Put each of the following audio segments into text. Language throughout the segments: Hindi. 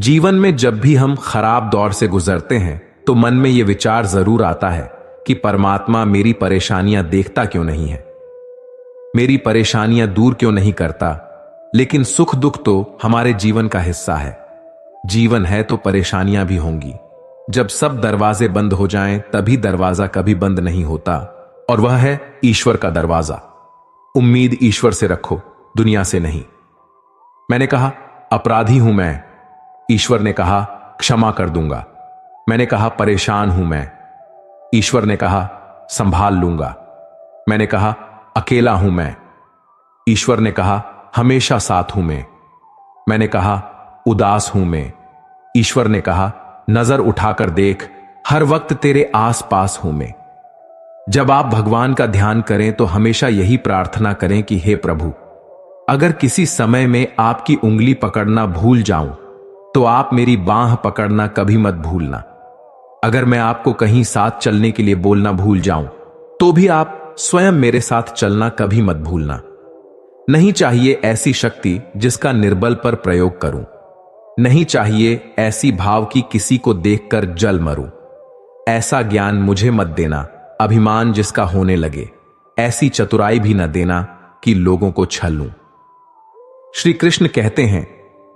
जीवन में जब भी हम खराब दौर से गुजरते हैं तो मन में यह विचार जरूर आता है कि परमात्मा मेरी परेशानियां देखता क्यों नहीं है, मेरी परेशानियां दूर क्यों नहीं करता। लेकिन सुख दुख तो हमारे जीवन का हिस्सा है। जीवन है तो परेशानियां भी होंगी। जब सब दरवाजे बंद हो जाएं तभी दरवाजा कभी बंद नहीं होता, और वह है ईश्वर का दरवाजा। उम्मीद ईश्वर से रखो, दुनिया से नहीं। मैंने कहा अपराधी हूं मैं। ईश्वर ने कहा क्षमा कर दूंगा। मैंने कहा परेशान हूं मैं। ईश्वर ने कहा संभाल लूंगा। मैंने कहा अकेला हूं मैं। ईश्वर ने कहा हमेशा साथ हूं मैं। मैंने कहा उदास हूं मैं। ईश्वर ने कहा नजर उठाकर देख, हर वक्त तेरे आस पास हूं मैं। जब आप भगवान का ध्यान करें तो हमेशा यही प्रार्थना करें कि हे प्रभु, अगर किसी समय में आपकी उंगली पकड़ना भूल जाऊं तो आप मेरी बांह पकड़ना कभी मत भूलना। अगर मैं आपको कहीं साथ चलने के लिए बोलना भूल जाऊं तो भी आप स्वयं मेरे साथ चलना कभी मत भूलना। नहीं चाहिए ऐसी शक्ति जिसका निर्बल पर प्रयोग करूं। नहीं चाहिए ऐसी भाव कि किसी को देखकर जल मरूं। ऐसा ज्ञान मुझे मत देना, अभिमान जिसका होने लगे। ऐसी चतुराई भी न देना कि लोगों को छल लूं। श्री कृष्ण कहते हैं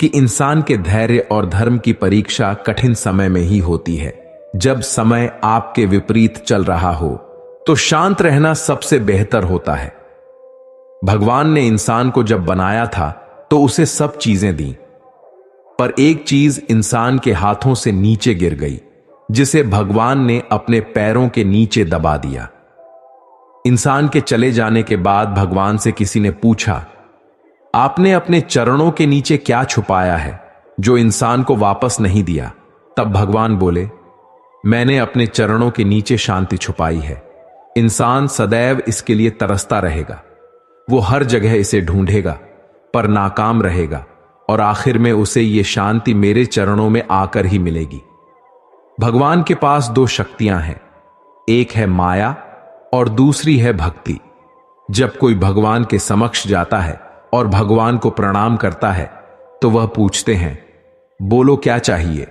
कि इंसान के धैर्य और धर्म की परीक्षा कठिन समय में ही होती है। जब समय आपके विपरीत चल रहा हो तो शांत रहना सबसे बेहतर होता है। भगवान ने इंसान को जब बनाया था तो उसे सब चीजें दी, पर एक चीज इंसान के हाथों से नीचे गिर गई, जिसे भगवान ने अपने पैरों के नीचे दबा दिया। इंसान के चले जाने के बाद भगवान से किसी ने पूछा, आपने अपने चरणों के नीचे क्या छुपाया है जो इंसान को वापस नहीं दिया? तब भगवान बोले, मैंने अपने चरणों के नीचे शांति छुपाई है। इंसान सदैव इसके लिए तरसता रहेगा। वो हर जगह इसे ढूंढेगा पर नाकाम रहेगा, और आखिर में उसे ये शांति मेरे चरणों में आकर ही मिलेगी। भगवान के पास दो शक्तियां हैं, एक है माया और दूसरी है भक्ति। जब कोई भगवान के समक्ष जाता है और भगवान को प्रणाम करता है तो वह पूछते हैं, बोलो क्या चाहिए,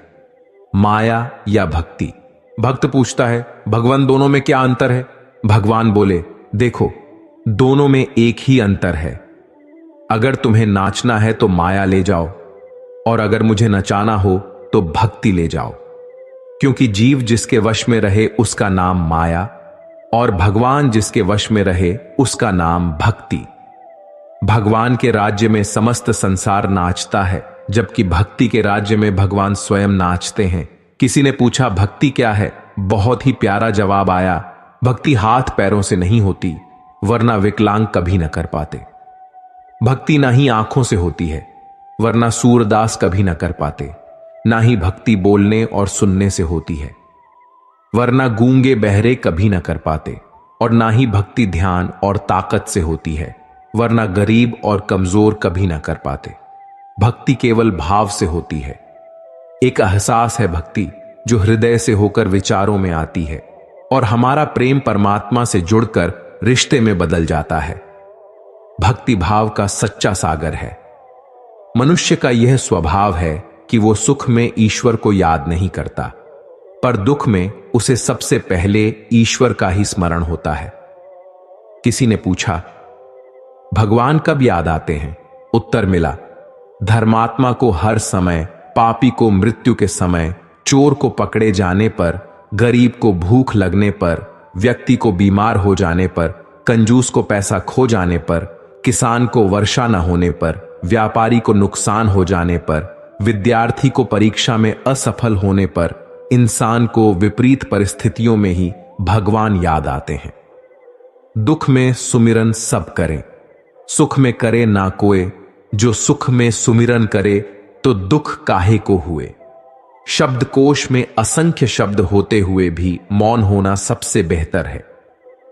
माया या भक्ति? भक्त पूछता है, भगवान दोनों में क्या अंतर है? भगवान बोले, देखो दोनों में एक ही अंतर है। अगर तुम्हें नाचना है तो माया ले जाओ, और अगर मुझे नचाना हो तो भक्ति ले जाओ। क्योंकि जीव जिसके वश में रहे उसका नाम माया, और भगवान जिसके वश में रहे उसका नाम भक्ति। भगवान के राज्य में समस्त संसार नाचता है, जबकि भक्ति के राज्य में भगवान स्वयं नाचते हैं। किसी ने पूछा भक्ति क्या है? बहुत ही प्यारा जवाब आया, भक्ति हाथ पैरों से नहीं होती, वरना विकलांग कभी न कर पाते। भक्ति ना ही आंखों से होती है, वरना सूरदास कभी न कर पाते। ना ही भक्ति बोलने और सुनने से होती है, वरना गूंगे बहरे कभी न कर पाते। और ना ही भक्ति ध्यान और ताकत से होती है, वरना गरीब और कमजोर कभी ना कर पाते। भक्ति केवल भाव से होती है। एक एहसास है भक्ति जो हृदय से होकर विचारों में आती है, और हमारा प्रेम परमात्मा से जुड़कर रिश्ते में बदल जाता है। भक्ति भाव का सच्चा सागर है। मनुष्य का यह स्वभाव है कि वो सुख में ईश्वर को याद नहीं करता, पर दुख में उसे सबसे पहले ईश्वर का ही स्मरण होता है। किसी ने पूछा, भगवान कब याद आते हैं? उत्तर मिला, धर्मात्मा को हर समय, पापी को मृत्यु के समय, चोर को पकड़े जाने पर, गरीब को भूख लगने पर, व्यक्ति को बीमार हो जाने पर, कंजूस को पैसा खो जाने पर, किसान को वर्षा न होने पर, व्यापारी को नुकसान हो जाने पर, विद्यार्थी को परीक्षा में असफल होने पर, इंसान को विपरीत परिस्थितियों में ही भगवान याद आते हैं। दुख में सुमिरन सब करें, सुख में करे ना कोय। जो सुख में सुमिरन करे तो दुख काहे को हुए। शब्दकोश में असंख्य शब्द होते हुए भी मौन होना सबसे बेहतर है।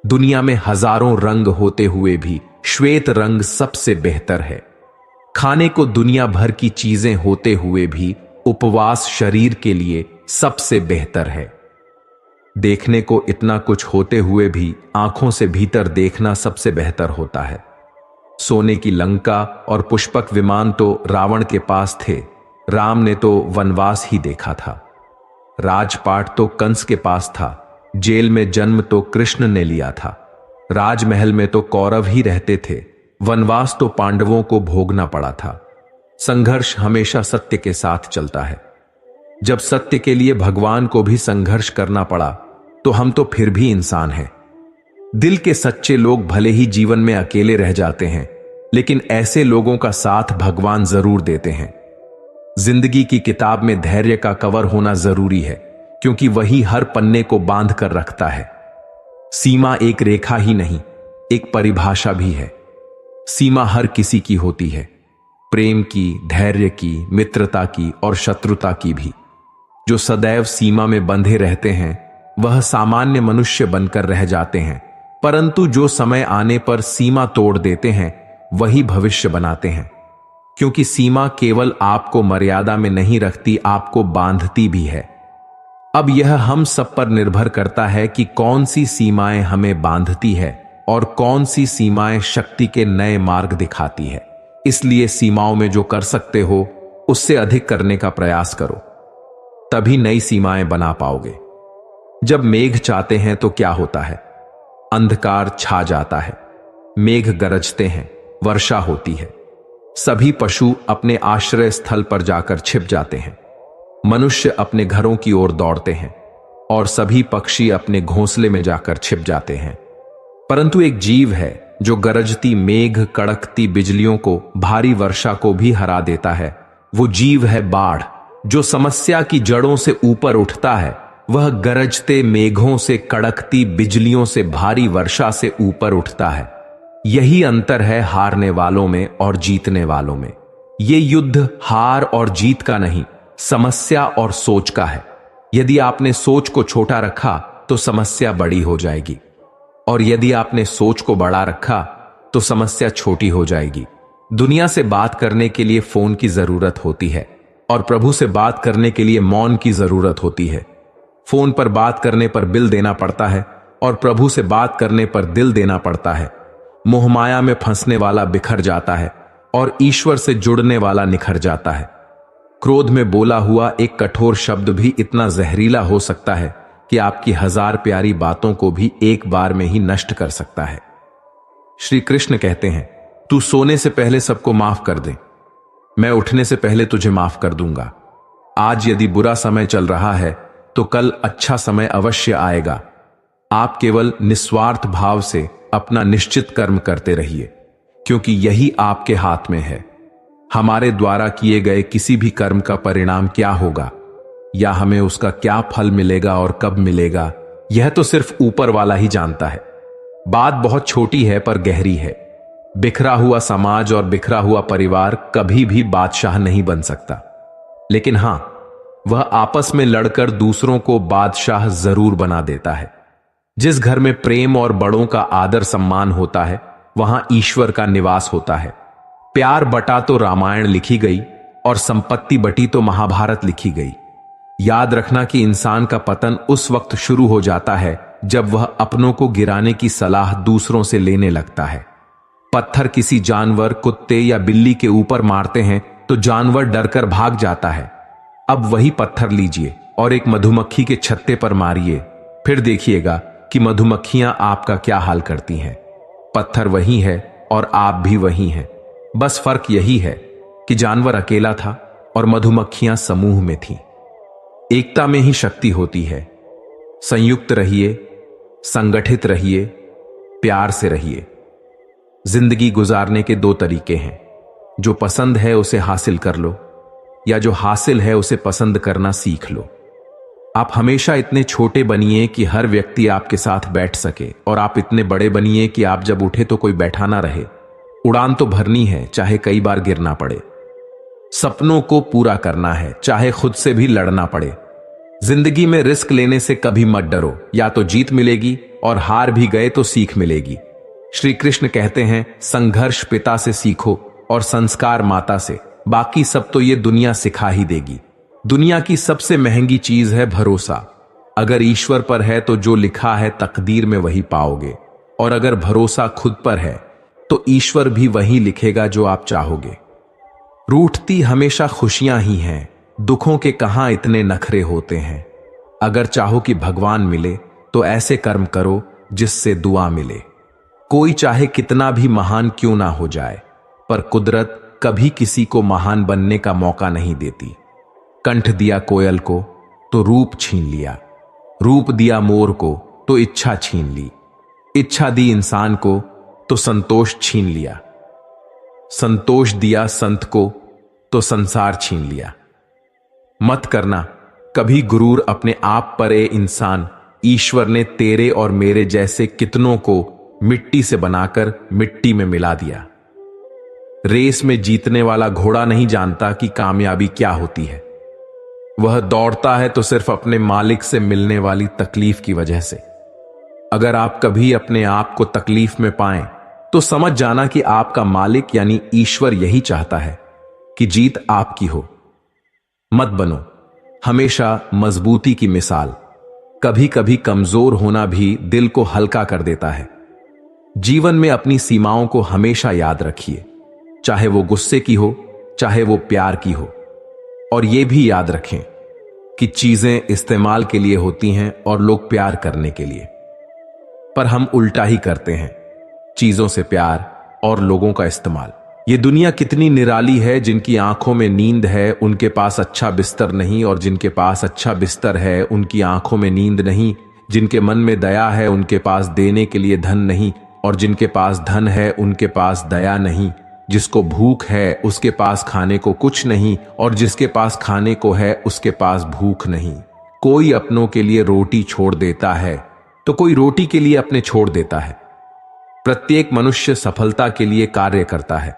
दुनिया में हजारों रंग होते हुए भी श्वेत रंग सबसे बेहतर है। खाने को दुनिया भर की चीजें होते हुए भी उपवास शरीर के लिए सबसे बेहतर है। देखने को इतना कुछ होते हुए भी आंखों से भीतर देखना सबसे बेहतर होता है। सोने की लंका और पुष्पक विमान तो रावण के पास थे। राम ने तो वनवास ही देखा था। राजपाट तो कंस के पास था, जेल में जन्म तो कृष्ण ने लिया था। राजमहल में तो कौरव ही रहते थे, वनवास तो पांडवों को भोगना पड़ा था। संघर्ष हमेशा सत्य के साथ चलता है। जब सत्य के लिए भगवान को भी संघर्ष करना पड़ा तो हम तो फिर भी इंसान हैं। दिल के सच्चे लोग भले ही जीवन में अकेले रह जाते हैं, लेकिन ऐसे लोगों का साथ भगवान जरूर देते हैं। जिंदगी की किताब में धैर्य का कवर होना जरूरी है, क्योंकि वही हर पन्ने को बांध कर रखता है। सीमा एक रेखा ही नहीं, एक परिभाषा भी है। सीमा हर किसी की होती है, प्रेम की, धैर्य की, मित्रता की और शत्रुता की भी। जो सदैव सीमा में बंधे रहते हैं वह सामान्य मनुष्य बनकर रह जाते हैं, परंतु जो समय आने पर सीमा तोड़ देते हैं वही भविष्य बनाते हैं। क्योंकि सीमा केवल आपको मर्यादा में नहीं रखती, आपको बांधती भी है। अब यह हम सब पर निर्भर करता है कि कौन सी सीमाएं हमें बांधती है और कौन सी सीमाएं शक्ति के नए मार्ग दिखाती है। इसलिए सीमाओं में जो कर सकते हो उससे अधिक करने का प्रयास करो, तभी नई सीमाएं बना पाओगे। जब मेघ चाहते हैं तो क्या होता है? अंधकार छा जाता है, मेघ गरजते हैं, वर्षा होती है। सभी पशु अपने आश्रय स्थल पर जाकर छिप जाते हैं, मनुष्य अपने घरों की ओर दौड़ते हैं और सभी पक्षी अपने घोंसले में जाकर छिप जाते हैं। परंतु एक जीव है जो गरजती मेघ, कड़कती बिजलियों को, भारी वर्षा को भी हरा देता है। वो जीव है बाढ़। जो समस्या की जड़ों से ऊपर उठता है वह गरजते मेघों से, कड़कती बिजलियों से, भारी वर्षा से ऊपर उठता है। यही अंतर है हारने वालों में और जीतने वालों में। ये युद्ध हार और जीत का नहीं, समस्या और सोच का है। यदि आपने सोच को छोटा रखा तो समस्या बड़ी हो जाएगी, और यदि आपने सोच को बड़ा रखा तो समस्या छोटी हो जाएगी। दुनिया से बात करने के लिए फोन की जरूरत होती है और प्रभु से बात करने के लिए मौन की जरूरत होती है। फोन पर बात करने पर बिल देना पड़ता है और प्रभु से बात करने पर दिल देना पड़ता है। मोहमाया में फंसने वाला बिखर जाता है और ईश्वर से जुड़ने वाला निखर जाता है। क्रोध में बोला हुआ एक कठोर शब्द भी इतना जहरीला हो सकता है कि आपकी 1000 प्यारी बातों को भी एक बार में ही नष्ट कर सकता है। श्री कृष्ण कहते हैं, तू सोने से पहले सबको माफ कर दे, मैं उठने से पहले तुझे माफ कर दूंगा। आज यदि बुरा समय चल रहा है तो कल अच्छा समय अवश्य आएगा। आप केवल निस्वार्थ भाव से अपना निश्चित कर्म करते रहिए, क्योंकि यही आपके हाथ में है। हमारे द्वारा किए गए किसी भी कर्म का परिणाम क्या होगा या हमें उसका क्या फल मिलेगा और कब मिलेगा, यह तो सिर्फ ऊपर वाला ही जानता है। बात बहुत छोटी है पर गहरी है। बिखरा हुआ समाज और बिखरा हुआ परिवार कभी भी बादशाह नहीं बन सकता, लेकिन हां, वह आपस में लड़कर दूसरों को बादशाह जरूर बना देता है। जिस घर में प्रेम और बड़ों का आदर सम्मान होता है वहां ईश्वर का निवास होता है। प्यार बटा तो रामायण लिखी गई और संपत्ति बटी तो महाभारत लिखी गई। याद रखना कि इंसान का पतन उस वक्त शुरू हो जाता है जब वह अपनों को गिराने की सलाह दूसरों से लेने लगता है। पत्थर किसी जानवर, कुत्ते या बिल्ली के ऊपर मारते हैं तो जानवर डरकर भाग जाता है। अब वही पत्थर लीजिए और एक मधुमक्खी के छत्ते पर मारिए, फिर देखिएगा कि मधुमक्खियां आपका क्या हाल करती हैं। पत्थर वही है और आप भी वही हैं। बस फर्क यही है कि जानवर अकेला था और मधुमक्खियां समूह में थीं। एकता में ही शक्ति होती है। संयुक्त रहिए, संगठित रहिए, प्यार से रहिए। जिंदगी गुजारने के 2 तरीके हैं, जो पसंद है उसे हासिल कर लो या जो हासिल है उसे पसंद करना सीख लो। आप हमेशा इतने छोटे बनिए कि हर व्यक्ति आपके साथ बैठ सके, और आप इतने बड़े बनिए कि आप जब उठे तो कोई बैठा ना रहे। उड़ान तो भरनी है, चाहे कई बार गिरना पड़े। सपनों को पूरा करना है, चाहे खुद से भी लड़ना पड़े। जिंदगी में रिस्क लेने से कभी मत डरो, या तो जीत मिलेगी और हार भी गए तो सीख मिलेगी। श्री कृष्ण कहते हैं, संघर्ष पिता से सीखो और संस्कार माता से, बाकी सब तो ये दुनिया सिखा ही देगी। दुनिया की सबसे महंगी चीज है भरोसा। अगर ईश्वर पर है तो जो लिखा है तकदीर में वही पाओगे, और अगर भरोसा खुद पर है तो ईश्वर भी वही लिखेगा जो आप चाहोगे। रूठती हमेशा खुशियां ही हैं, दुखों के कहां इतने नखरे होते हैं। अगर चाहो कि भगवान मिले तो ऐसे कर्म करो जिससे दुआ मिले। कोई चाहे कितना भी महान क्यों ना हो जाए, पर कुदरत कभी किसी को महान बनने का मौका नहीं देती। कंठ दिया कोयल को तो रूप छीन लिया, रूप दिया मोर को तो इच्छा छीन ली, इच्छा दी इंसान को तो संतोष छीन लिया, संतोष दिया संत को तो संसार छीन लिया। मत करना कभी गुरूर अपने आप पर ए इंसान, ईश्वर ने तेरे और मेरे जैसे कितनों को मिट्टी से बनाकर मिट्टी में मिला दिया। रेस में जीतने वाला घोड़ा नहीं जानता कि कामयाबी क्या होती है। वह दौड़ता है तो सिर्फ अपने मालिक से मिलने वाली तकलीफ की वजह से। अगर आप कभी अपने आप को तकलीफ में पाएं तो समझ जाना कि आपका मालिक यानी ईश्वर यही चाहता है कि जीत आपकी हो। मत बनो हमेशा मजबूती की मिसाल, कभी कभी कमजोर होना भी दिल को हल्का कर देता है। जीवन में अपनी सीमाओं को हमेशा याद रखिए, चाहे वो गुस्से की हो चाहे वो प्यार की हो। और यह भी याद रखें कि चीजें इस्तेमाल के लिए होती हैं और लोग प्यार करने के लिए, पर हम उल्टा ही करते हैं, चीजों से प्यार और लोगों का इस्तेमाल। ये दुनिया कितनी निराली है, जिनकी आंखों में नींद है उनके पास अच्छा बिस्तर नहीं, और जिनके पास अच्छा बिस्तर है उनकी आंखों में नींद नहीं। जिनके मन में दया है उनके पास देने के लिए धन नहीं, और जिनके पास धन है उनके पास दया नहीं। जिसको भूख है उसके पास खाने को कुछ नहीं, और जिसके पास खाने को है उसके पास भूख नहीं। कोई अपनों के लिए रोटी छोड़ देता है तो कोई रोटी के लिए अपने छोड़ देता है। प्रत्येक मनुष्य सफलता के लिए कार्य करता है।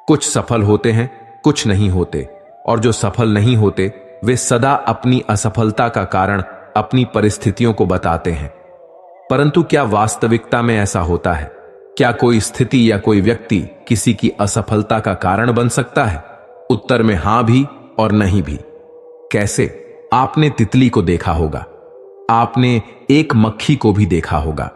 कुछ सफल होते हैं, कुछ नहीं होते, और जो सफल नहीं होते वे सदा अपनी असफलता का कारण अपनी परिस्थितियों को बताते हैं। परंतु क्या वास्तविकता में ऐसा होता है? क्या कोई स्थिति या कोई व्यक्ति किसी की असफलता का कारण बन सकता है? उत्तर में हां भी और नहीं भी। कैसे? आपने तितली को देखा होगा, आपने एक मक्खी को भी देखा होगा।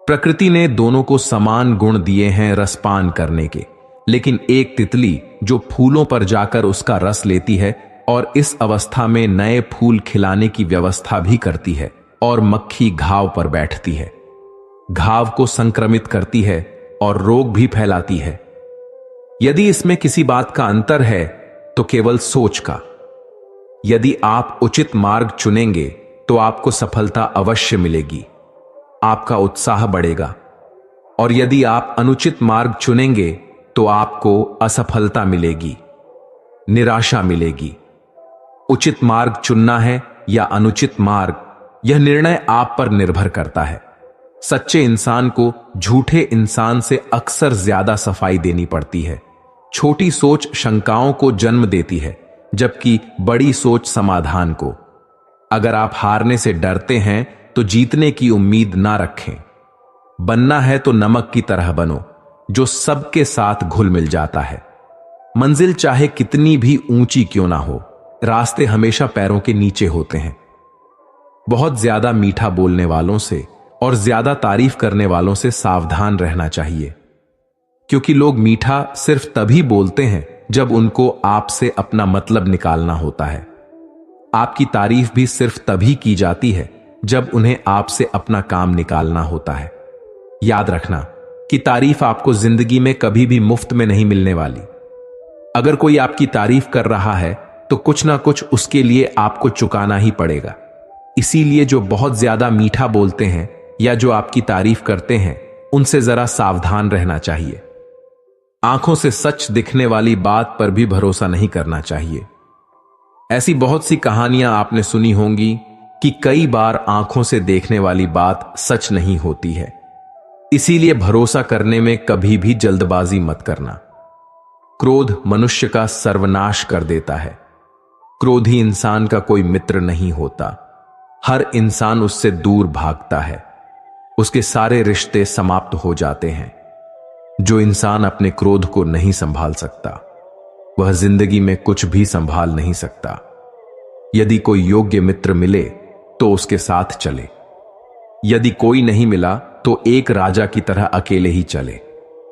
प्रकृति ने दोनों को समान गुण दिए हैं रसपान करने के, लेकिन एक तितली जो फूलों पर जाकर उसका रस लेती है और इस अवस्था में नए फूल खिलाने की व्यवस्था भी करती है, और मक्खी घाव पर बैठती है, घाव को संक्रमित करती है और रोग भी फैलाती है। यदि इसमें किसी बात का अंतर है तो केवल सोच का। यदि आप उचित मार्ग चुनेंगे तो आपको सफलता अवश्य मिलेगी, आपका उत्साह बढ़ेगा, और यदि आप अनुचित मार्ग चुनेंगे तो आपको असफलता मिलेगी, निराशा मिलेगी। उचित मार्ग चुनना है या अनुचित मार्ग, यह निर्णय आप पर निर्भर करता है। सच्चे इंसान को झूठे इंसान से अक्सर ज्यादा सफाई देनी पड़ती है। छोटी सोच शंकाओं को जन्म देती है, जबकि बड़ी सोच समाधान को। अगर आप हारने से डरते हैं तो जीतने की उम्मीद ना रखें। बनना है तो नमक की तरह बनो, जो सबके साथ घुल मिल जाता है। मंजिल चाहे कितनी भी ऊंची क्यों ना हो, रास्ते हमेशा पैरों के नीचे होते हैं। बहुत ज्यादा मीठा बोलने वालों से और ज्यादा तारीफ करने वालों से सावधान रहना चाहिए, क्योंकि लोग मीठा सिर्फ तभी बोलते हैं जब उनको आपसे अपना मतलब निकालना होता है। आपकी तारीफ भी सिर्फ तभी की जाती है जब उन्हें आपसे अपना काम निकालना होता है। याद रखना कि तारीफ आपको जिंदगी में कभी भी मुफ्त में नहीं मिलने वाली। अगर कोई आपकी तारीफ कर रहा है तो कुछ ना कुछ उसके लिए आपको चुकाना ही पड़ेगा। इसीलिए जो बहुत ज्यादा मीठा बोलते हैं या जो आपकी तारीफ करते हैं, उनसे जरा सावधान रहना चाहिए। आंखों से सच दिखने वाली बात पर भी भरोसा नहीं करना चाहिए। ऐसी बहुत सी कहानियां आपने सुनी होंगी कि कई बार आंखों से देखने वाली बात सच नहीं होती है। इसीलिए भरोसा करने में कभी भी जल्दबाजी मत करना। क्रोध मनुष्य का सर्वनाश कर देता है। क्रोधी इंसान का कोई मित्र नहीं होता, हर इंसान उससे दूर भागता है। उसके सारे रिश्ते समाप्त हो जाते हैं। जो इंसान अपने क्रोध को नहीं संभाल सकता, वह जिंदगी में कुछ भी संभाल नहीं सकता। यदि कोई योग्य मित्र मिले तो उसके साथ चले, यदि कोई नहीं मिला तो एक राजा की तरह अकेले ही चले।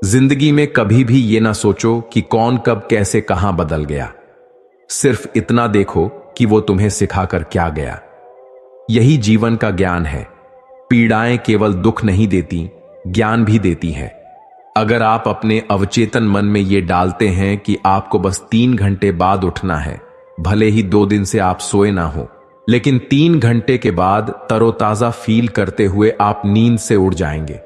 जिंदगी में कभी भी ये ना सोचो कि कौन कब कैसे कहां बदल गया। सिर्फ इतना देखो कि वो तुम्हें सिखाकर क्या गया। यही जीवन का ज्ञान है। पीड़ाएं केवल दुख नहीं देती, ज्ञान भी देती है। अगर आप अपने अवचेतन मन में ये डालते हैं कि आपको बस 3 घंटे बाद उठना है, भले ही 2 दिन से आप सोए ना हो, लेकिन 3 घंटे के बाद तरोताजा फील करते हुए आप नींद से उड़ जाएंगे।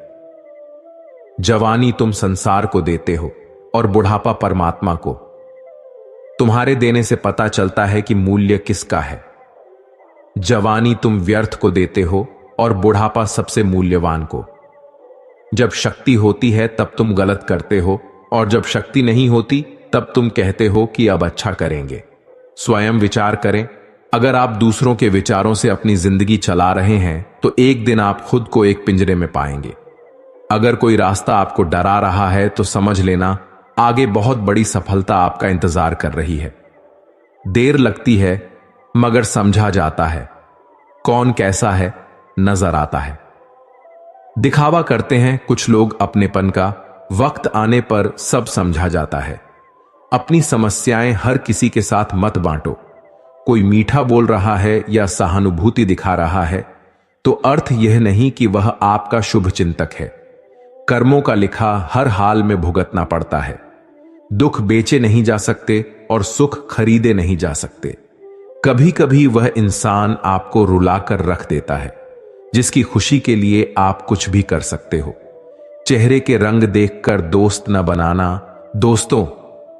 जवानी तुम संसार को देते हो और बुढ़ापा परमात्मा को। तुम्हारे देने से पता चलता है कि मूल्य किसका है। जवानी तुम व्यर्थ को देते हो और बुढ़ापा सबसे मूल्यवान को। जब शक्ति होती है तब तुम गलत करते हो, और जब शक्ति नहीं होती तब तुम कहते हो कि अब अच्छा करेंगे। स्वयं विचार करें। अगर आप दूसरों के विचारों से अपनी जिंदगी चला रहे हैं तो एक दिन आप खुद को एक पिंजरे में पाएंगे। अगर कोई रास्ता आपको डरा रहा है तो समझ लेना आगे बहुत बड़ी सफलता आपका इंतजार कर रही है। देर लगती है मगर समझा जाता है। कौन कैसा है नजर आता है। दिखावा करते हैं कुछ लोग अपनेपन का, वक्त आने पर सब समझा जाता है। अपनी समस्याएं हर किसी के साथ मत बांटो। कोई मीठा बोल रहा है या सहानुभूति दिखा रहा है तो अर्थ यह नहीं कि वह आपका शुभ चिंतक है। कर्मों का लिखा हर हाल में भुगतना पड़ता है। दुख बेचे नहीं जा सकते और सुख खरीदे नहीं जा सकते। कभी कभी वह इंसान आपको रुलाकर रख देता है जिसकी खुशी के लिए आप कुछ भी कर सकते हो। चेहरे के रंग देखकर दोस्त न बनाना। दोस्तों,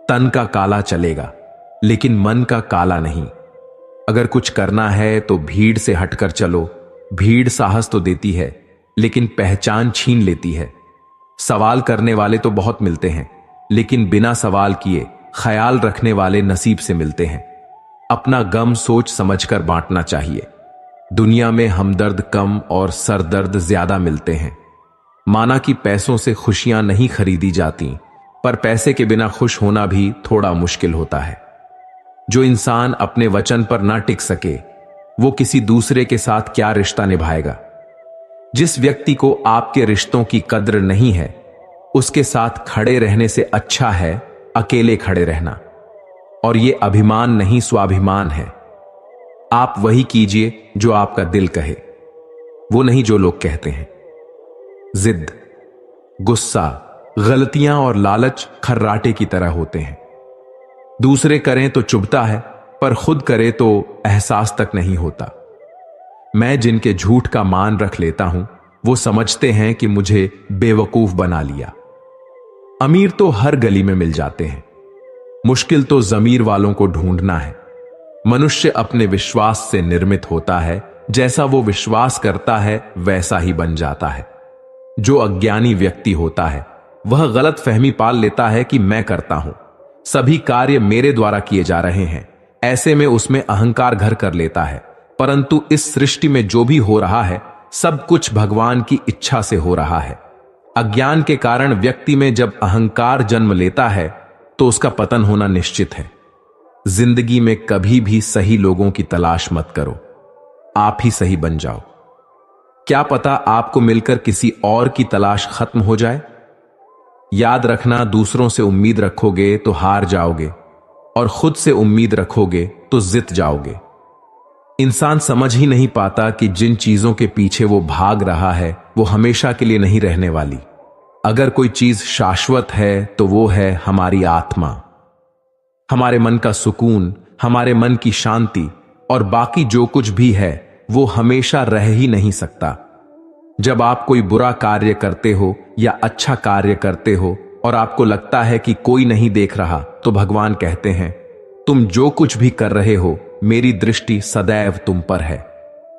तन का काला चलेगा लेकिन मन का काला नहीं। अगर कुछ करना है तो भीड़ से हटकर चलो। भीड़ साहस तो देती है लेकिन पहचान छीन लेती है। सवाल करने वाले तो बहुत मिलते हैं लेकिन बिना सवाल किए ख्याल रखने वाले नसीब से मिलते हैं। अपना गम सोच समझकर बांटना चाहिए। दुनिया में हमदर्द कम और सरदर्द ज्यादा मिलते हैं। माना कि पैसों से खुशियां नहीं खरीदी जाती, पर पैसे के बिना खुश होना भी थोड़ा मुश्किल होता है। जो इंसान अपने वचन पर ना टिक सके वो किसी दूसरे के साथ क्या रिश्ता निभाएगा। जिस व्यक्ति को आपके रिश्तों की कद्र नहीं है उसके साथ खड़े रहने से अच्छा है अकेले खड़े रहना। और ये अभिमान नहीं स्वाभिमान है। आप वही कीजिए जो आपका दिल कहे, वो नहीं जो लोग कहते हैं। जिद, गुस्सा, गलतियां और लालच खर्राटे की तरह होते हैं। दूसरे करें तो चुभता है पर खुद करे तो एहसास तक नहीं होता। मैं जिनके झूठ का मान रख लेता हूं वो समझते हैं कि मुझे बेवकूफ बना लिया। अमीर तो हर गली में मिल जाते हैं, मुश्किल तो जमीर वालों को ढूंढना है। मनुष्य अपने विश्वास से निर्मित होता है, जैसा वो विश्वास करता है वैसा ही बन जाता है। जो अज्ञानी व्यक्ति होता है वह गलत फहमी पाल लेता है कि मैं करता हूं, सभी कार्य मेरे द्वारा किए जा रहे हैं। ऐसे में उसमें अहंकार घर कर लेता है। परंतु इस सृष्टि में जो भी हो रहा है सब कुछ भगवान की इच्छा से हो रहा है। अज्ञान के कारण व्यक्ति में जब अहंकार जन्म लेता है तो उसका पतन होना निश्चित है। जिंदगी में कभी भी सही लोगों की तलाश मत करो, आप ही सही बन जाओ। क्या पता आपको मिलकर किसी और की तलाश खत्म हो जाए। याद रखना, दूसरों से उम्मीद रखोगे तो हार जाओगे और खुद से उम्मीद रखोगे तो जीत जाओगे। इंसान समझ ही नहीं पाता कि जिन चीजों के पीछे वो भाग रहा है वो हमेशा के लिए नहीं रहने वाली। अगर कोई चीज शाश्वत है तो वो है हमारी आत्मा, हमारे मन का सुकून, हमारे मन की शांति, और बाकी जो कुछ भी है वो हमेशा रह ही नहीं सकता। जब आप कोई बुरा कार्य करते हो या अच्छा कार्य करते हो और आपको लगता है कि कोई नहीं देख रहा, तो भगवान कहते हैं तुम जो कुछ भी कर रहे हो मेरी दृष्टि सदैव तुम पर है।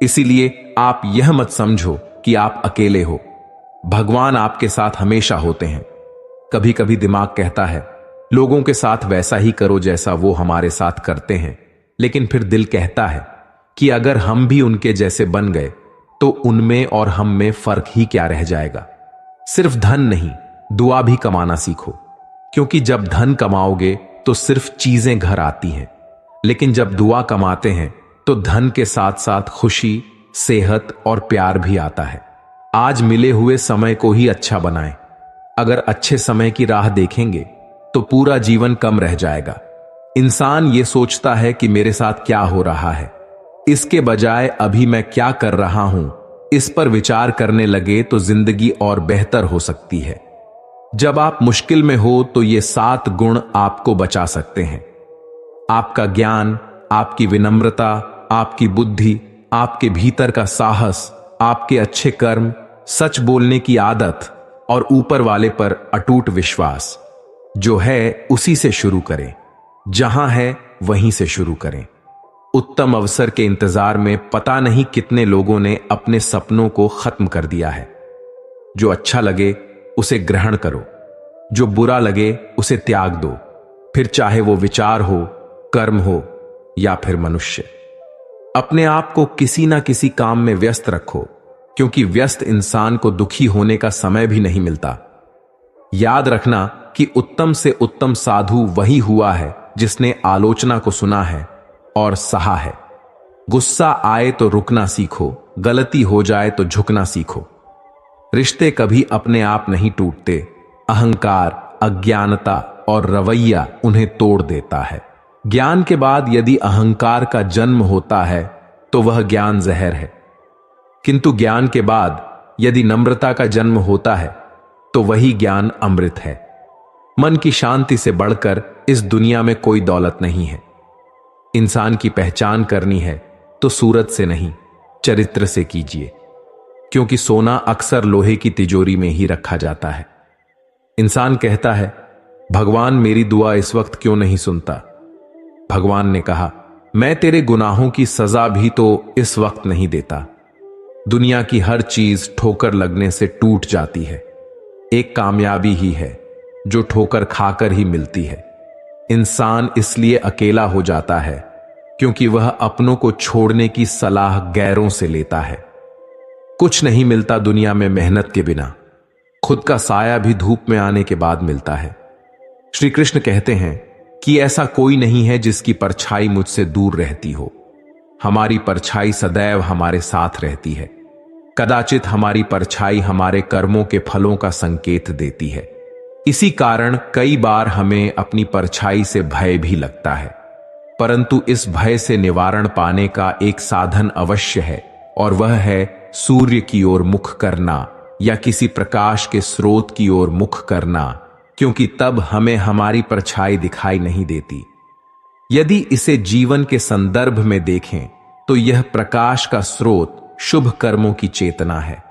इसीलिए आप यह मत समझो कि आप अकेले हो, भगवान आपके साथ हमेशा होते हैं। कभी कभी दिमाग कहता है लोगों के साथ वैसा ही करो जैसा वो हमारे साथ करते हैं, लेकिन फिर दिल कहता है कि अगर हम भी उनके जैसे बन गए तो उनमें और हम में फर्क ही क्या रह जाएगा। सिर्फ धन नहीं, दुआ भी कमाना सीखो, क्योंकि जब धन कमाओगे तो सिर्फ चीजें घर आती हैं, लेकिन जब दुआ कमाते हैं तो धन के साथ साथ खुशी, सेहत और प्यार भी आता है। आज मिले हुए समय को ही अच्छा बनाएं। अगर अच्छे समय की राह देखेंगे तो पूरा जीवन कम रह जाएगा। इंसान ये सोचता है कि मेरे साथ क्या हो रहा है, इसके बजाय अभी मैं क्या कर रहा हूं, इस पर विचार करने लगे तो जिंदगी और बेहतर हो सकती है। जब आप मुश्किल में हो तो ये 7 गुण आपको बचा सकते हैं। आपका ज्ञान, आपकी विनम्रता, आपकी बुद्धि, आपके भीतर का साहस, आपके अच्छे कर्म, सच बोलने की आदत और ऊपर वाले पर अटूट विश्वास। जो है उसी से शुरू करें, जहां है वहीं से शुरू करें। उत्तम अवसर के इंतजार में पता नहीं कितने लोगों ने अपने सपनों को खत्म कर दिया है। जो अच्छा लगे उसे ग्रहण करो, जो बुरा लगे उसे त्याग दो, फिर चाहे वो विचार हो, कर्म हो या फिर मनुष्य। अपने आप को किसी ना किसी काम में व्यस्त रखो, क्योंकि व्यस्त इंसान को दुखी होने का समय भी नहीं मिलता। याद रखना कि उत्तम से उत्तम साधु वही हुआ है जिसने आलोचना को सुना है और सहा है। गुस्सा आए तो रुकना सीखो, गलती हो जाए तो झुकना सीखो। रिश्ते कभी अपने आप नहीं टूटते, अहंकार, अज्ञानता और रवैया उन्हें तोड़ देता है। ज्ञान के बाद यदि अहंकार का जन्म होता है तो वह ज्ञान जहर है, किंतु ज्ञान के बाद यदि नम्रता का जन्म होता है तो वही ज्ञान अमृत है। मन की शांति से बढ़कर इस दुनिया में कोई दौलत नहीं है। इंसान की पहचान करनी है तो सूरत से नहीं, चरित्र से कीजिए, क्योंकि सोना अक्सर लोहे की तिजोरी में ही रखा जाता है। इंसान कहता है, भगवान मेरी दुआ इस वक्त क्यों नहीं सुनता? भगवान ने कहा, मैं तेरे गुनाहों की सजा भी तो इस वक्त नहीं देता। दुनिया की हर चीज ठोकर लगने से टूट जाती है। एक कामयाबी ही है जो ठोकर खाकर ही मिलती है। इंसान इसलिए अकेला हो जाता है क्योंकि वह अपनों को छोड़ने की सलाह गैरों से लेता है। कुछ नहीं मिलता दुनिया में मेहनत के बिना। खुद का साया भी धूप में आने के बाद मिलता है। श्री कृष्ण कहते हैं कि ऐसा कोई नहीं है जिसकी परछाई मुझसे दूर रहती हो। हमारी परछाई सदैव हमारे साथ रहती है। कदाचित हमारी परछाई हमारे कर्मों के फलों का संकेत देती है। इसी कारण कई बार हमें अपनी परछाई से भय भी लगता है, परंतु इस भय से निवारण पाने का एक साधन अवश्य है, और वह है सूर्य की ओर मुख करना या किसी प्रकाश के स्रोत की ओर मुख करना, क्योंकि तब हमें हमारी परछाई दिखाई नहीं देती। यदि इसे जीवन के संदर्भ में देखें तो यह प्रकाश का स्रोत शुभ कर्मों की चेतना है।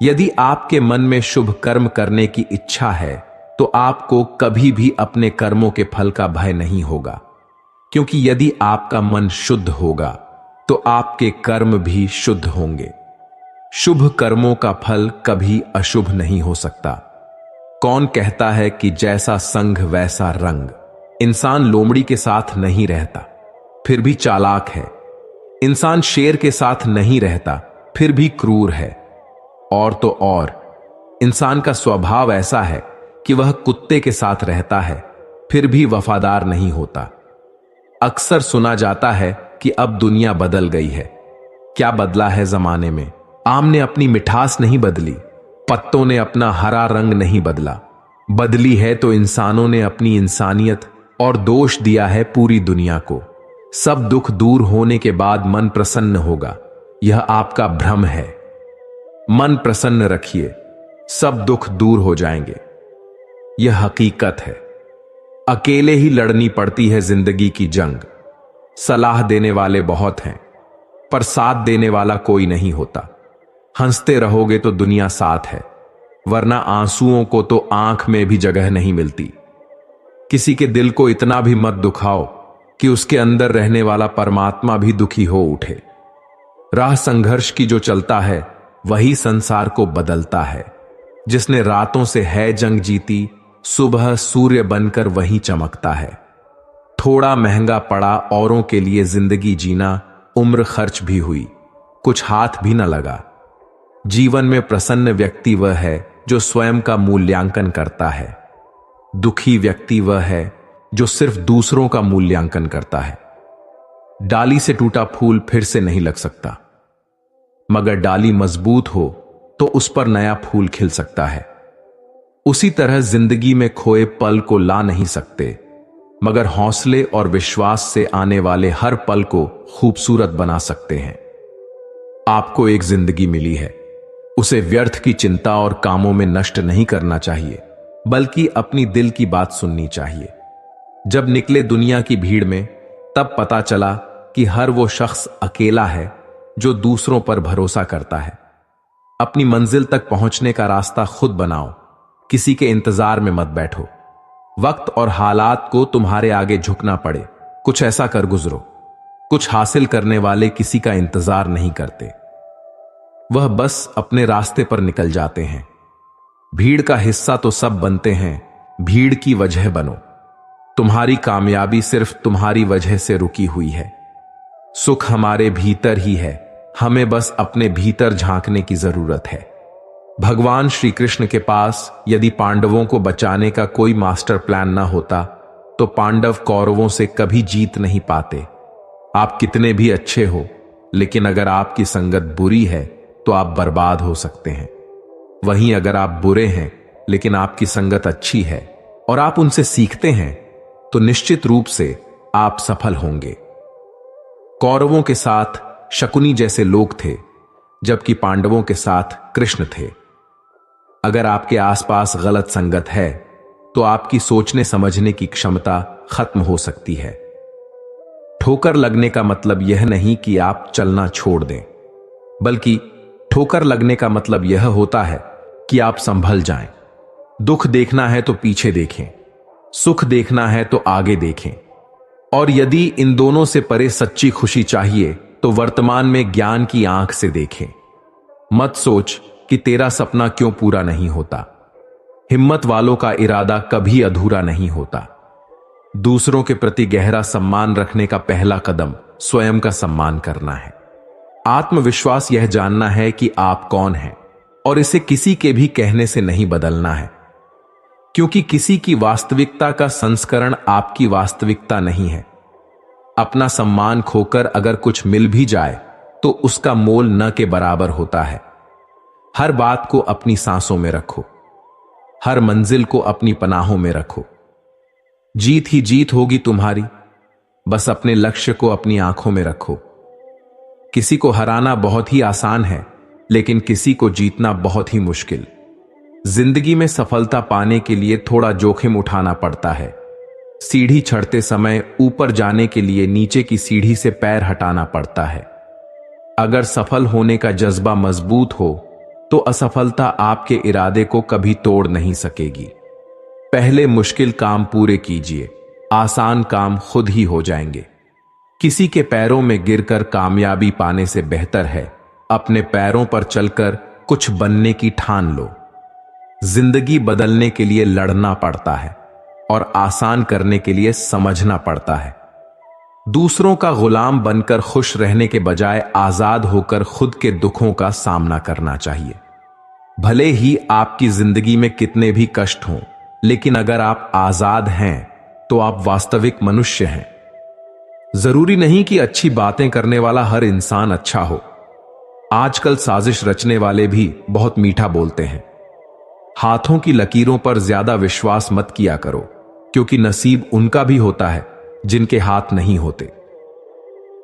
यदि आपके मन में शुभ कर्म करने की इच्छा है तो आपको कभी भी अपने कर्मों के फल का भय नहीं होगा, क्योंकि यदि आपका मन शुद्ध होगा तो आपके कर्म भी शुद्ध होंगे। शुभ कर्मों का फल कभी अशुभ नहीं हो सकता। कौन कहता है कि जैसा संग वैसा रंग? इंसान लोमड़ी के साथ नहीं रहता फिर भी चालाक है। इंसान शेर के साथ नहीं रहता फिर भी क्रूर है। और तो और इंसान का स्वभाव ऐसा है कि वह कुत्ते के साथ रहता है फिर भी वफादार नहीं होता। अक्सर सुना जाता है कि अब दुनिया बदल गई है। क्या बदला है जमाने में? आम ने अपनी मिठास नहीं बदली, पत्तों ने अपना हरा रंग नहीं बदला। बदली है तो इंसानों ने अपनी इंसानियत और दोष दिया है पूरी दुनिया को। सब दुख दूर होने के बाद मन प्रसन्न होगा, यह आपका भ्रम है। मन प्रसन्न रखिए, सब दुख दूर हो जाएंगे, यह हकीकत है। अकेले ही लड़नी पड़ती है जिंदगी की जंग। सलाह देने वाले बहुत हैं, पर साथ देने वाला कोई नहीं होता। हंसते रहोगे तो दुनिया साथ है, वरना आंसुओं को तो आंख में भी जगह नहीं मिलती। किसी के दिल को इतना भी मत दुखाओ कि उसके अंदर रहने वाला परमात्मा भी दुखी हो उठे। राह संघर्ष की जो चलता है वही संसार को बदलता है। जिसने रातों से है जंग जीती, सुबह सूर्य बनकर वही चमकता है। थोड़ा महंगा पड़ा औरों के लिए जिंदगी जीना, उम्र खर्च भी हुई, कुछ हाथ भी न लगा। जीवन में प्रसन्न व्यक्ति वह है जो स्वयं का मूल्यांकन करता है। दुखी व्यक्ति वह है जो सिर्फ दूसरों का मूल्यांकन करता है। डाली से टूटा फूल फिर से नहीं लग सकता, मगर डाली मजबूत हो तो उस पर नया फूल खिल सकता है। उसी तरह जिंदगी में खोए पल को ला नहीं सकते, मगर हौसले और विश्वास से आने वाले हर पल को खूबसूरत बना सकते हैं। आपको एक जिंदगी मिली है, उसे व्यर्थ की चिंता और कामों में नष्ट नहीं करना चाहिए, बल्कि अपनी दिल की बात सुननी चाहिए। जब निकले दुनिया की भीड़ में, तब पता चला कि हर वो शख्स अकेला है जो दूसरों पर भरोसा करता है। अपनी मंजिल तक पहुंचने का रास्ता खुद बनाओ, किसी के इंतजार में मत बैठो। वक्त और हालात को तुम्हारे आगे झुकना पड़े, कुछ ऐसा कर गुजरो। कुछ हासिल करने वाले किसी का इंतजार नहीं करते, वह बस अपने रास्ते पर निकल जाते हैं। भीड़ का हिस्सा तो सब बनते हैं, भीड़ की वजह बनो। तुम्हारी कामयाबी सिर्फ तुम्हारी वजह से रुकी हुई है। सुख हमारे भीतर ही है, हमें बस अपने भीतर झांकने की जरूरत है। भगवान श्री कृष्ण के पास यदि पांडवों को बचाने का कोई मास्टर प्लान ना होता, तो पांडव कौरवों से कभी जीत नहीं पाते। आप कितने भी अच्छे हो, लेकिन अगर आपकी संगत बुरी है तो आप बर्बाद हो सकते हैं। वहीं अगर आप बुरे हैं लेकिन आपकी संगत अच्छी है और आप उनसे सीखते हैं, तो निश्चित रूप से आप सफल होंगे। कौरवों के साथ शकुनी जैसे लोग थे, जबकि पांडवों के साथ कृष्ण थे। अगर आपके आसपास गलत संगत है, तो आपकी सोचने समझने की क्षमता खत्म हो सकती है। ठोकर लगने का मतलब यह नहीं कि आप चलना छोड़ दें, बल्कि ठोकर लगने का मतलब यह होता है कि आप संभल जाएं। दुख देखना है तो पीछे देखें, सुख देखना है तो आगे देखें। और यदि इन दोनों से परे सच्ची खुशी चाहिए, तो वर्तमान में ज्ञान की आंख से देखें। मत सोच कि तेरा सपना क्यों पूरा नहीं होता। हिम्मत वालों का इरादा कभी अधूरा नहीं होता। दूसरों के प्रति गहरा सम्मान रखने का पहला कदम स्वयं का सम्मान करना है। आत्मविश्वास यह जानना है कि आप कौन हैं, और इसे किसी के भी कहने से नहीं बदलना है, क्योंकि किसी की वास्तविकता का संस्करण आपकी वास्तविकता नहीं है। अपना सम्मान खोकर अगर कुछ मिल भी जाए, तो उसका मोल न के बराबर होता है। हर बात को अपनी सांसों में रखो, हर मंजिल को अपनी पनाहों में रखो। जीत ही जीत होगी तुम्हारी, बस अपने लक्ष्य को अपनी आंखों में रखो। किसी को हराना बहुत ही आसान है, लेकिन किसी को जीतना बहुत ही मुश्किल। जिंदगी में सफलता पाने के लिए थोड़ा जोखिम उठाना पड़ता है। सीढ़ी चढ़ते समय ऊपर जाने के लिए नीचे की सीढ़ी से पैर हटाना पड़ता है। अगर सफल होने का जज्बा मजबूत हो, तो असफलता आपके इरादे को कभी तोड़ नहीं सकेगी। पहले मुश्किल काम पूरे कीजिए, आसान काम खुद ही हो जाएंगे। किसी के पैरों में गिरकर कामयाबी पाने से बेहतर है अपने पैरों पर चलकर कुछ बनने की ठान लो। जिंदगी बदलने के लिए लड़ना पड़ता है, और आसान करने के लिए समझना पड़ता है। दूसरों का गुलाम बनकर खुश रहने के बजाय आजाद होकर खुद के दुखों का सामना करना चाहिए। भले ही आपकी जिंदगी में कितने भी कष्ट हों, लेकिन अगर आप आजाद हैं, तो आप वास्तविक मनुष्य हैं। जरूरी नहीं कि अच्छी बातें करने वाला हर इंसान अच्छा हो। आजकल साजिश रचने वाले भी बहुत मीठा बोलते हैं। हाथों की लकीरों पर ज्यादा विश्वास मत किया करो, क्योंकि नसीब उनका भी होता है जिनके हाथ नहीं होते।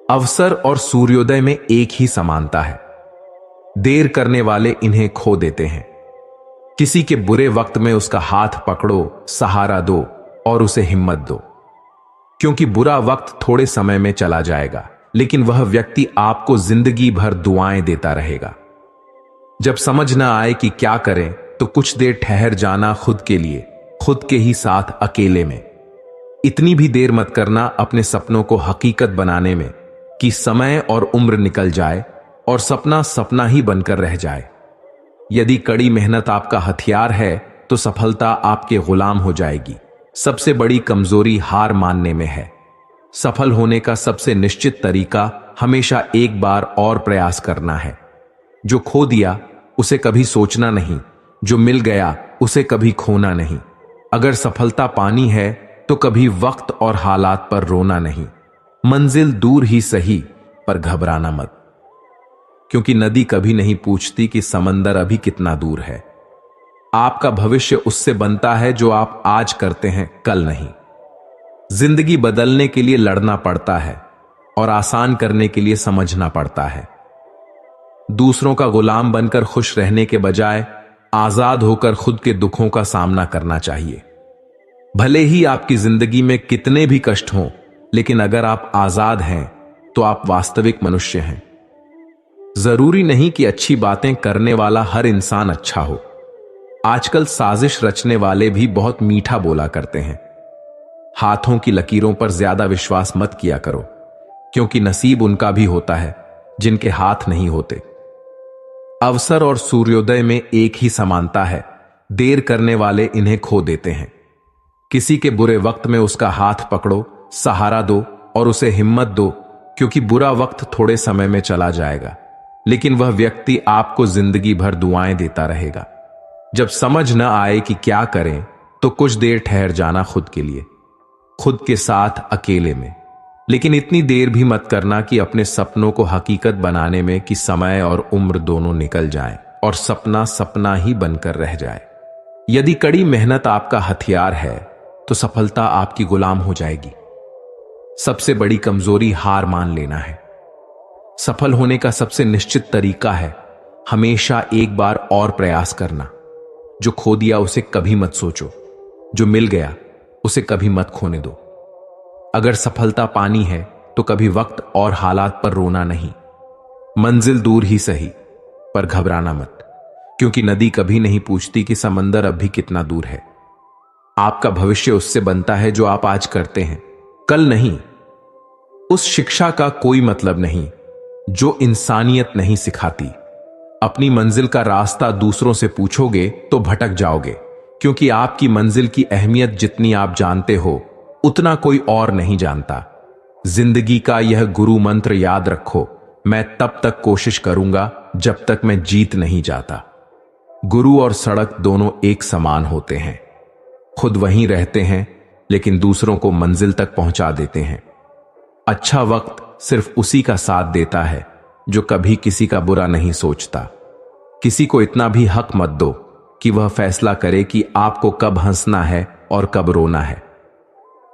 अवसर और सूर्योदय में एक ही समानता है। देर करने वाले इन्हें खो देते हैं। किसी के बुरे वक्त में उसका हाथ पकड़ो, सहारा दो और उसे हिम्मत दो, क्योंकि बुरा वक्त थोड़े समय में चला जाएगा, लेकिन वह व्यक्ति आपको जिंदगी भर दुआएं देता रहेगा। जब समझ ना आए कि क्या करें, तो कुछ देर ठहर जाना खुद के लिए, खुद के ही साथ अकेले में। इतनी भी देर मत करना अपने सपनों को हकीकत बनाने में कि समय और उम्र निकल जाए और सपना सपना ही बनकर रह जाए। यदि कड़ी मेहनत आपका हथियार है, तो सफलता आपके गुलाम हो जाएगी। सबसे बड़ी कमजोरी हार मानने में है। सफल होने का सबसे निश्चित तरीका हमेशा एक बार और प्रयास करना है। जो खो दिया उसे कभी सोचना नहीं, जो मिल गया उसे कभी खोना नहीं। अगर सफलता पानी है, तो कभी वक्त और हालात पर रोना नहीं। मंजिल दूर ही सही, पर घबराना मत, क्योंकि नदी कभी नहीं पूछती कि समंदर अभी कितना दूर है। आपका भविष्य उससे बनता है जो आप आज करते हैं, कल नहीं। जिंदगी बदलने के लिए लड़ना पड़ता है और आसान करने के लिए समझना पड़ता है। दूसरों का गुलाम बनकर खुश रहने के बजाय आजाद होकर खुद के दुखों का सामना करना चाहिए। भले ही आपकी जिंदगी में कितने भी कष्ट हों, लेकिन अगर आप आजाद हैं तो आप वास्तविक मनुष्य हैं। जरूरी नहीं कि अच्छी बातें करने वाला हर इंसान अच्छा हो। आजकल साजिश रचने वाले भी बहुत मीठा बोला करते हैं। हाथों की लकीरों पर ज्यादा विश्वास मत किया करो, क्योंकि नसीब उनका भी होता है जिनके हाथ नहीं होते। अवसर और सूर्योदय में एक ही समानता है, देर करने वाले इन्हें खो देते हैं। किसी के बुरे वक्त में उसका हाथ पकड़ो, सहारा दो और उसे हिम्मत दो, क्योंकि बुरा वक्त थोड़े समय में चला जाएगा, लेकिन वह व्यक्ति आपको जिंदगी भर दुआएं देता रहेगा। जब समझ न आए कि क्या करें, तो कुछ देर ठहर जाना खुद के लिए, खुद के साथ अकेले में। लेकिन इतनी देर भी मत करना कि अपने सपनों को हकीकत बनाने में कि समय और उम्र दोनों निकल जाएं और सपना सपना ही बनकर रह जाए। यदि कड़ी मेहनत आपका हथियार है तो सफलता आपकी गुलाम हो जाएगी। सबसे बड़ी कमजोरी हार मान लेना है। सफल होने का सबसे निश्चित तरीका है हमेशा एक बार और प्रयास करना। जो खो दिया उसे कभी मत सोचो, जो मिल गया उसे कभी मत खोने दो। अगर सफलता पानी है तो कभी वक्त और हालात पर रोना नहीं। मंजिल दूर ही सही, पर घबराना मत, क्योंकि नदी कभी नहीं पूछती कि समंदर अब भी कितना दूर है। आपका भविष्य उससे बनता है जो आप आज करते हैं, कल नहीं। उस शिक्षा का कोई मतलब नहीं जो इंसानियत नहीं सिखाती। अपनी मंजिल का रास्ता दूसरों से पूछोगे तो भटक जाओगे, क्योंकि आपकी मंजिल की अहमियत जितनी आप जानते हो उतना कोई और नहीं जानता। जिंदगी का यह गुरु मंत्र याद रखो, मैं तब तक कोशिश करूंगा जब तक मैं जीत नहीं जाता। गुरु और सड़क दोनों एक समान होते हैं, खुद वहीं रहते हैं लेकिन दूसरों को मंजिल तक पहुंचा देते हैं। अच्छा वक्त सिर्फ उसी का साथ देता है जो कभी किसी का बुरा नहीं सोचता। किसी को इतना भी हक मत दो कि वह फैसला करे कि आपको कब हंसना है और कब रोना है।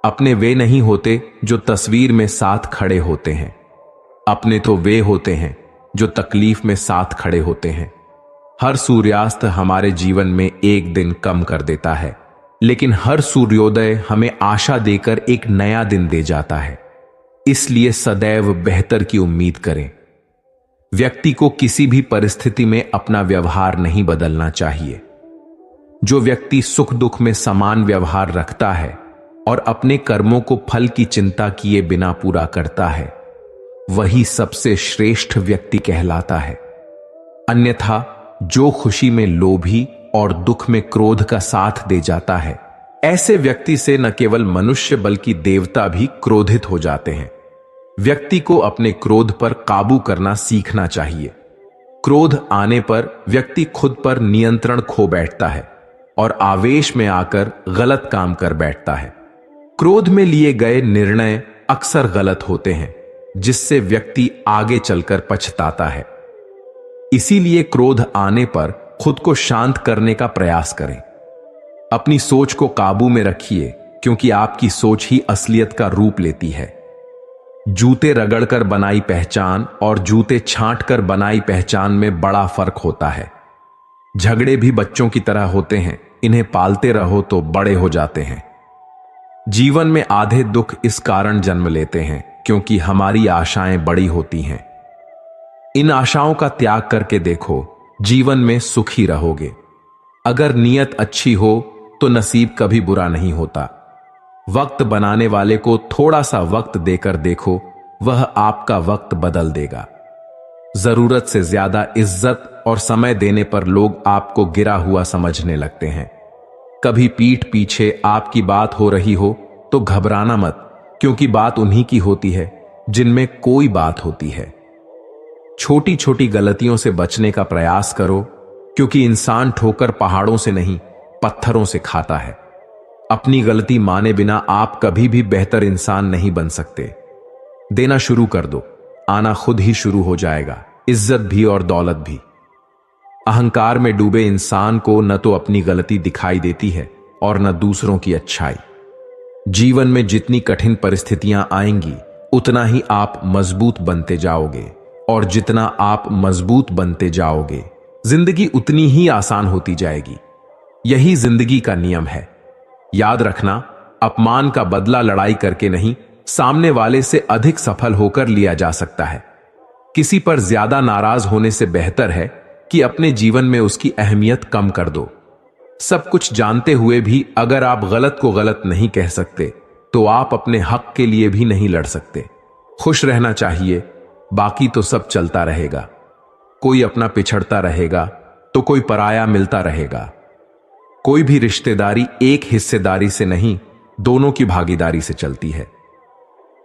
अपने वे नहीं होते जो तस्वीर में साथ खड़े होते हैं, अपने तो वे होते हैं जो तकलीफ में साथ खड़े होते हैं। हर सूर्यास्त हमारे जीवन में एक दिन कम कर देता है, लेकिन हर सूर्योदय हमें आशा देकर एक नया दिन दे जाता है। इसलिए सदैव बेहतर की उम्मीद करें। व्यक्ति को किसी भी परिस्थिति में अपना व्यवहार नहीं बदलना चाहिए। जो व्यक्ति सुख दुख में समान व्यवहार रखता है और अपने कर्मों को फल की चिंता किए बिना पूरा करता है, वही सबसे श्रेष्ठ व्यक्ति कहलाता है। अन्यथा जो खुशी में लोभी और दुख में क्रोध का साथ दे जाता है, ऐसे व्यक्ति से न केवल मनुष्य बल्कि देवता भी क्रोधित हो जाते हैं। व्यक्ति को अपने क्रोध पर काबू करना सीखना चाहिए। क्रोध आने पर व्यक्ति खुद पर नियंत्रण खो बैठता है और आवेश में आकर गलत काम कर बैठता है। क्रोध में लिए गए निर्णय अक्सर गलत होते हैं, जिससे व्यक्ति आगे चलकर पछताता है। इसीलिए क्रोध आने पर खुद को शांत करने का प्रयास करें। अपनी सोच को काबू में रखिए, क्योंकि आपकी सोच ही असलियत का रूप लेती है। जूते रगड़कर बनाई पहचान और जूते छांटकर बनाई पहचान में बड़ा फर्क होता है। झगड़े भी बच्चों की तरह होते हैं, इन्हें पालते रहो तो बड़े हो जाते हैं। जीवन में आधे दुख इस कारण जन्म लेते हैं क्योंकि हमारी आशाएं बड़ी होती हैं। इन आशाओं का त्याग करके देखो, जीवन में सुखी रहोगे। अगर नीयत अच्छी हो तो नसीब कभी बुरा नहीं होता। वक्त बनाने वाले को थोड़ा सा वक्त देकर देखो, वह आपका वक्त बदल देगा। जरूरत से ज्यादा इज्जत और समय देने पर लोग आपको गिरा हुआ समझने लगते हैं। कभी पीठ पीछे आपकी बात हो रही हो तो घबराना मत, क्योंकि बात उन्हीं की होती है जिनमें कोई बात होती है। छोटी छोटी गलतियों से बचने का प्रयास करो, क्योंकि इंसान ठोकर पहाड़ों से नहीं पत्थरों से खाता है। अपनी गलती माने बिना आप कभी भी बेहतर इंसान नहीं बन सकते। देना शुरू कर दो, आना खुद ही शुरू हो जाएगा, इज्जत भी और दौलत भी। अहंकार में डूबे इंसान को न तो अपनी गलती दिखाई देती है और न दूसरों की अच्छाई। जीवन में जितनी कठिन परिस्थितियां आएंगी उतना ही आप मजबूत बनते जाओगे, और जितना आप मजबूत बनते जाओगे जिंदगी उतनी ही आसान होती जाएगी। यही जिंदगी का नियम है। याद रखना, अपमान का बदला लड़ाई करके नहीं, सामने वाले से अधिक सफल होकर लिया जा सकता है। किसी पर ज्यादा नाराज होने से बेहतर है कि अपने जीवन में उसकी अहमियत कम कर दो। सब कुछ जानते हुए भी अगर आप गलत को गलत नहीं कह सकते तो आप अपने हक के लिए भी नहीं लड़ सकते। खुश रहना चाहिए, बाकी तो सब चलता रहेगा। कोई अपना पिछड़ता रहेगा तो कोई पराया मिलता रहेगा। कोई भी रिश्तेदारी एक हिस्सेदारी से नहीं, दोनों की भागीदारी से चलती है।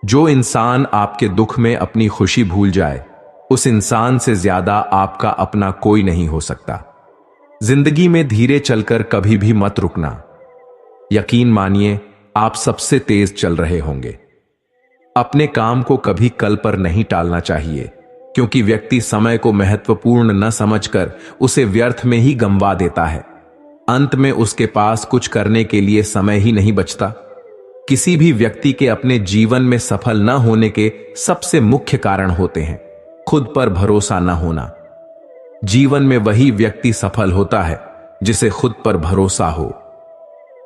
जो इंसान आपके दुख में अपनी खुशी भूल जाए, उस इंसान से ज्यादा आपका अपना कोई नहीं हो सकता। जिंदगी में धीरे चलकर कभी भी मत रुकना। यकीन मानिए, आप सबसे तेज चल रहे होंगे। अपने काम को कभी कल पर नहीं टालना चाहिए, क्योंकि व्यक्ति समय को महत्वपूर्ण न समझकर उसे व्यर्थ में ही गंवा देता है। अंत में उसके पास कुछ करने के लिए समय ही नहीं बचता। किसी भी व्यक्ति के अपने जीवन में सफल न होने के सबसे मुख्य कारण होते हैं खुद पर भरोसा न होना। जीवन में वही व्यक्ति सफल होता है जिसे खुद पर भरोसा हो।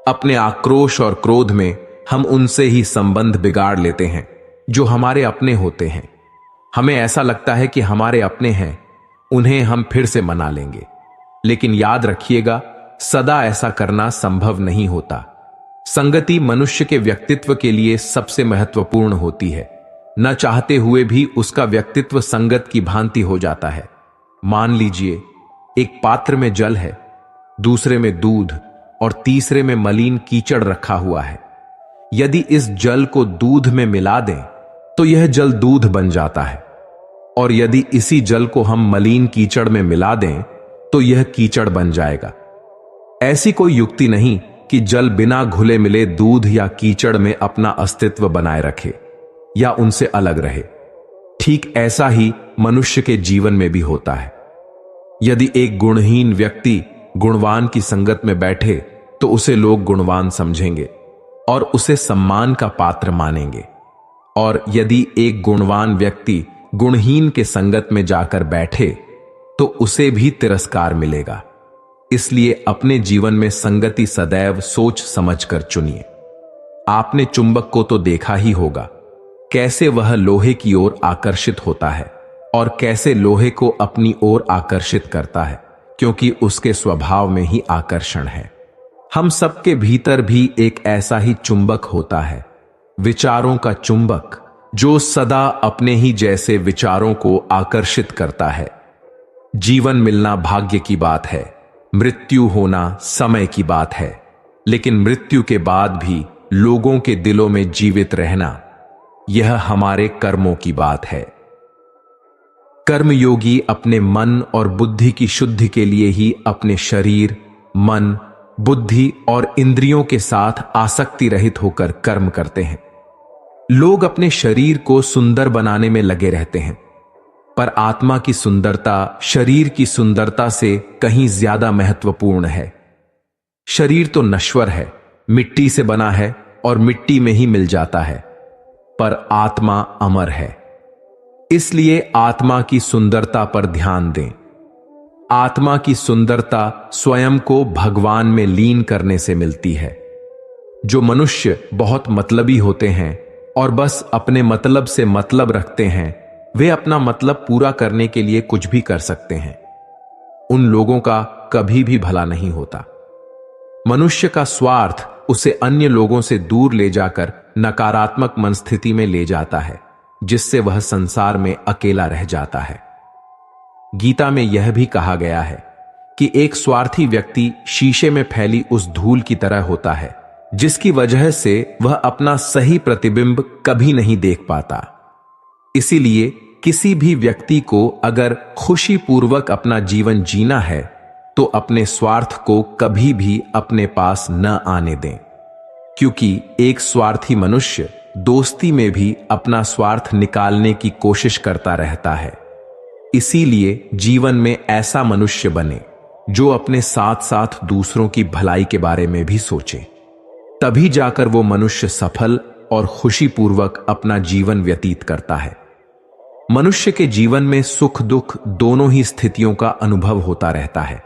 अपने आक्रोश और क्रोध में हम उनसे ही संबंध बिगाड़ लेते हैं जो हमारे अपने होते हैं। हमें ऐसा लगता है कि हमारे अपने हैं, उन्हें हम फिर से मना लेंगे, लेकिन याद रखिएगा, सदा ऐसा करना संभव नहीं होता। संगति मनुष्य के व्यक्तित्व के लिए सबसे महत्वपूर्ण होती है। न चाहते हुए भी उसका व्यक्तित्व संगत की भांति हो जाता है। मान लीजिए, एक पात्र में जल है, दूसरे में दूध और तीसरे में मलिन कीचड़ रखा हुआ है। यदि इस जल को दूध में मिला दें तो यह जल दूध बन जाता है, और यदि इसी जल को हम मलिन कीचड़ में मिला दें तो यह कीचड़ बन जाएगा। ऐसी कोई युक्ति नहीं कि जल बिना घुले मिले दूध या कीचड़ में अपना अस्तित्व बनाए रखे या उनसे अलग रहे। ठीक ऐसा ही मनुष्य के जीवन में भी होता है। यदि एक गुणहीन व्यक्ति गुणवान की संगत में बैठे तो उसे लोग गुणवान समझेंगे और उसे सम्मान का पात्र मानेंगे, और यदि एक गुणवान व्यक्ति गुणहीन के संगत में जाकर बैठे तो उसे भी तिरस्कार मिलेगा। इसलिए अपने जीवन में संगति सदैव सोच समझकर चुनिए। आपने चुंबक को तो देखा ही होगा, कैसे वह लोहे की ओर आकर्षित होता है और कैसे लोहे को अपनी ओर आकर्षित करता है, क्योंकि उसके स्वभाव में ही आकर्षण है। हम सबके भीतर भी एक ऐसा ही चुंबक होता है, विचारों का चुंबक, जो सदा अपने ही जैसे विचारों को आकर्षित करता है। जीवन मिलना भाग्य की बात है, मृत्यु होना समय की बात है, लेकिन मृत्यु के बाद भी लोगों के दिलों में जीवित रहना, यह हमारे कर्मों की बात है। कर्मयोगी अपने मन और बुद्धि की शुद्धि के लिए ही अपने शरीर, मन, बुद्धि और इंद्रियों के साथ आसक्ति रहित होकर कर्म करते हैं। लोग अपने शरीर को सुंदर बनाने में लगे रहते हैं, पर आत्मा की सुंदरता शरीर की सुंदरता से कहीं ज्यादा महत्वपूर्ण है। शरीर तो नश्वर है, मिट्टी से बना है और मिट्टी में ही मिल जाता है, पर आत्मा अमर है। इसलिए आत्मा की सुंदरता पर ध्यान दें। आत्मा की सुंदरता स्वयं को भगवान में लीन करने से मिलती है। जो मनुष्य बहुत मतलबी होते हैं और बस अपने मतलब से मतलब रखते हैं, वे अपना मतलब पूरा करने के लिए कुछ भी कर सकते हैं। उन लोगों का कभी भी भला नहीं होता। मनुष्य का स्वार्थ उसे अन्य लोगों से दूर ले जाकर नकारात्मक मनस्थिति में ले जाता है, जिससे वह संसार में अकेला रह जाता है। गीता में यह भी कहा गया है कि एक स्वार्थी व्यक्ति शीशे में फैली उस धूल की तरह होता है, जिसकी वजह से वह अपना सही प्रतिबिंब कभी नहीं देख पाता। इसीलिए किसी भी व्यक्ति को अगर खुशीपूर्वक अपना जीवन जीना है तो अपने स्वार्थ को कभी भी अपने पास न आने दें, क्योंकि एक स्वार्थी मनुष्य दोस्ती में भी अपना स्वार्थ निकालने की कोशिश करता रहता है। इसीलिए जीवन में ऐसा मनुष्य बने जो अपने साथ साथ दूसरों की भलाई के बारे में भी सोचे। तभी जाकर वो मनुष्य सफल और खुशीपूर्वक अपना जीवन व्यतीत करता है। मनुष्य के जीवन में सुख दुख दोनों ही स्थितियों का अनुभव होता रहता है।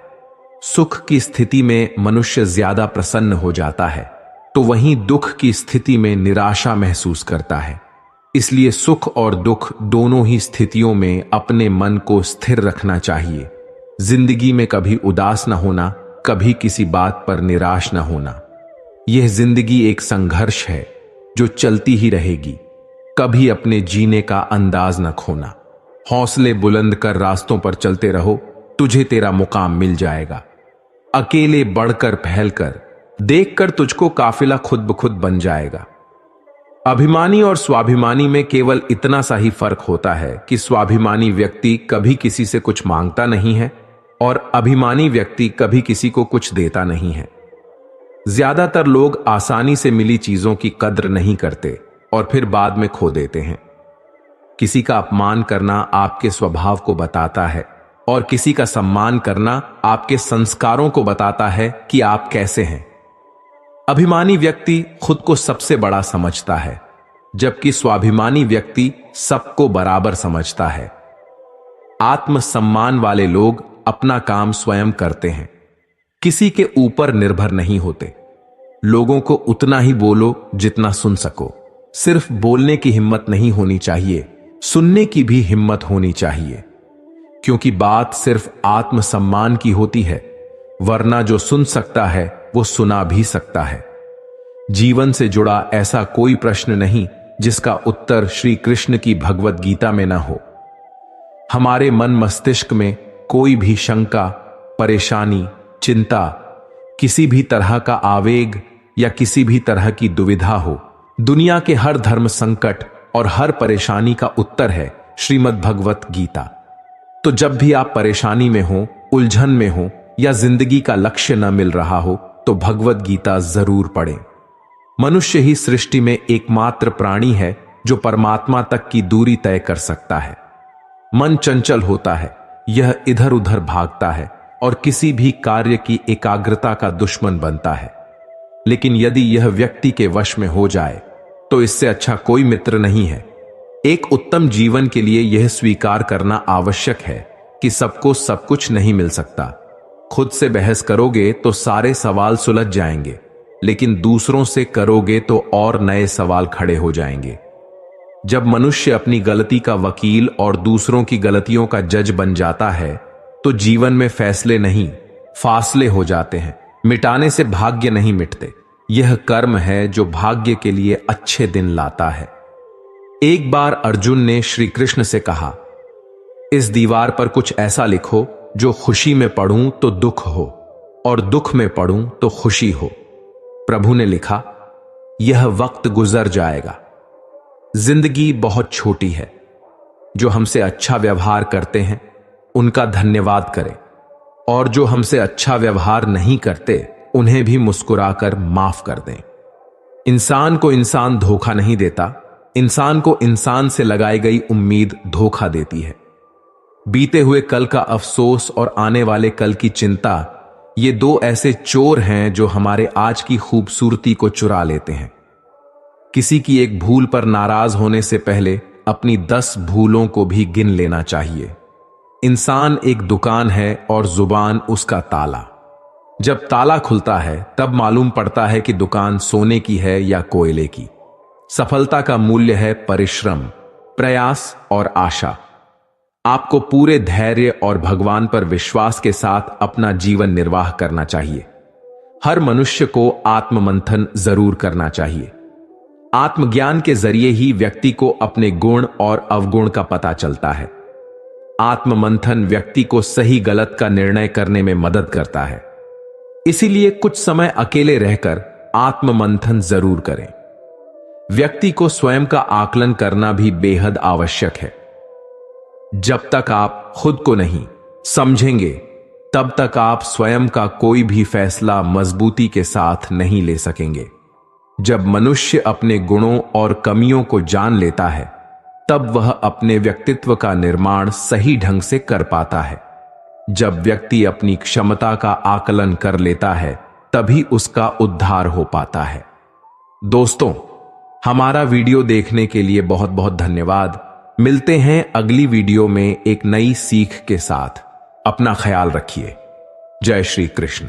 सुख की स्थिति में मनुष्य ज्यादा प्रसन्न हो जाता है, तो वहीं दुख की स्थिति में निराशा महसूस करता है। इसलिए सुख और दुख दोनों ही स्थितियों में अपने मन को स्थिर रखना चाहिए। जिंदगी में कभी उदास न होना, कभी किसी बात पर निराश न होना। यह जिंदगी एक संघर्ष है जो चलती ही रहेगी। कभी अपने जीने का अंदाज न खोना। हौसले बुलंद कर रास्तों पर चलते रहो, तुझे तेरा मुकाम मिल जाएगा। अकेले बढ़कर फैलकर देखकर तुझको काफिला खुद ब खुद बन जाएगा। अभिमानी और स्वाभिमानी में केवल इतना सा ही फर्क होता है कि स्वाभिमानी व्यक्ति कभी किसी से कुछ मांगता नहीं है और अभिमानी व्यक्ति कभी किसी को कुछ देता नहीं है। ज्यादातर लोग आसानी से मिली चीजों की कद्र नहीं करते और फिर बाद में खो देते हैं। किसी का अपमान करना आपके स्वभाव को बताता है और किसी का सम्मान करना आपके संस्कारों को बताता है कि आप कैसे हैं। अभिमानी व्यक्ति खुद को सबसे बड़ा समझता है, जबकि स्वाभिमानी व्यक्ति सबको बराबर समझता है। आत्मसम्मान वाले लोग अपना काम स्वयं करते हैं, किसी के ऊपर निर्भर नहीं होते। लोगों को उतना ही बोलो जितना सुन सको। सिर्फ बोलने की हिम्मत नहीं होनी चाहिए, सुनने की भी हिम्मत होनी चाहिए, क्योंकि बात सिर्फ आत्मसम्मान की होती है, वरना जो सुन सकता है वो सुना भी सकता है। जीवन से जुड़ा ऐसा कोई प्रश्न नहीं जिसका उत्तर श्री कृष्ण की भगवत गीता में न हो। हमारे मन मस्तिष्क में कोई भी शंका, परेशानी, चिंता, किसी भी तरह का आवेग या किसी भी तरह की दुविधा हो, दुनिया के हर धर्म संकट और हर परेशानी का उत्तर है श्रीमद् भगवत गीता। तो जब भी आप परेशानी में हो, उलझन में हो या जिंदगी का लक्ष्य न मिल रहा हो, तो भगवत गीता जरूर पढ़ें। मनुष्य ही सृष्टि में एकमात्र प्राणी है जो परमात्मा तक की दूरी तय कर सकता है। मन चंचल होता है, यह इधर उधर भागता है और किसी भी कार्य की एकाग्रता का दुश्मन बनता है। लेकिन यदि यह व्यक्ति के वश में हो जाए तो इससे अच्छा कोई मित्र नहीं है। एक उत्तम जीवन के लिए यह स्वीकार करना आवश्यक है कि सबको सब कुछ नहीं मिल सकता। खुद से बहस करोगे तो सारे सवाल सुलझ जाएंगे, लेकिन दूसरों से करोगे तो और नए सवाल खड़े हो जाएंगे। जब मनुष्य अपनी गलती का वकील और दूसरों की गलतियों का जज बन जाता है तो जीवन में फैसले नहीं, फासले हो जाते हैं। मिटाने से भाग्य नहीं मिटते, यह कर्म है जो भाग्य के लिए अच्छे दिन लाता है। एक बार अर्जुन ने श्री कृष्ण से कहा, इस दीवार पर कुछ ऐसा लिखो जो खुशी में पढ़ूं तो दुख हो और दुख में पढ़ूं तो खुशी हो। प्रभु ने लिखा, यह वक्त गुजर जाएगा। जिंदगी बहुत छोटी है। जो हमसे अच्छा व्यवहार करते हैं उनका धन्यवाद करें, और जो हमसे अच्छा व्यवहार नहीं करते उन्हें भी मुस्कुराकर माफ कर दें। इंसान को इंसान धोखा नहीं देता, इंसान को इंसान से लगाई गई उम्मीद धोखा देती है। बीते हुए कल का अफसोस और आने वाले कल की चिंता, ये दो ऐसे चोर हैं जो हमारे आज की खूबसूरती को चुरा लेते हैं। किसी की एक भूल पर नाराज होने से पहले अपनी 10 भूलों को भी गिन लेना चाहिए। इंसान एक दुकान है और जुबान उसका ताला। जब ताला खुलता है तब मालूम पड़ता है कि दुकान सोने की है या कोयले की। सफलता का मूल्य है परिश्रम, प्रयास और आशा। आपको पूरे धैर्य और भगवान पर विश्वास के साथ अपना जीवन निर्वाह करना चाहिए। हर मनुष्य को आत्ममंथन जरूर करना चाहिए। आत्मज्ञान के जरिए ही व्यक्ति को अपने गुण और अवगुण का पता चलता है। आत्ममंथन व्यक्ति को सही गलत का निर्णय करने में मदद करता है। इसीलिए कुछ समय अकेले रहकर आत्ममंथन जरूर करें। व्यक्ति को स्वयं का आकलन करना भी बेहद आवश्यक है। जब तक आप खुद को नहीं समझेंगे तब तक आप स्वयं का कोई भी फैसला मजबूती के साथ नहीं ले सकेंगे। जब मनुष्य अपने गुणों और कमियों को जान लेता है तब वह अपने व्यक्तित्व का निर्माण सही ढंग से कर पाता है। जब व्यक्ति अपनी क्षमता का आकलन कर लेता है, तभी उसका उद्धार हो पाता है। दोस्तों, हमारा वीडियो देखने के लिए बहुत बहुत धन्यवाद। मिलते हैं अगली वीडियो में एक नई सीख के साथ। अपना ख्याल रखिए। जय श्री कृष्ण।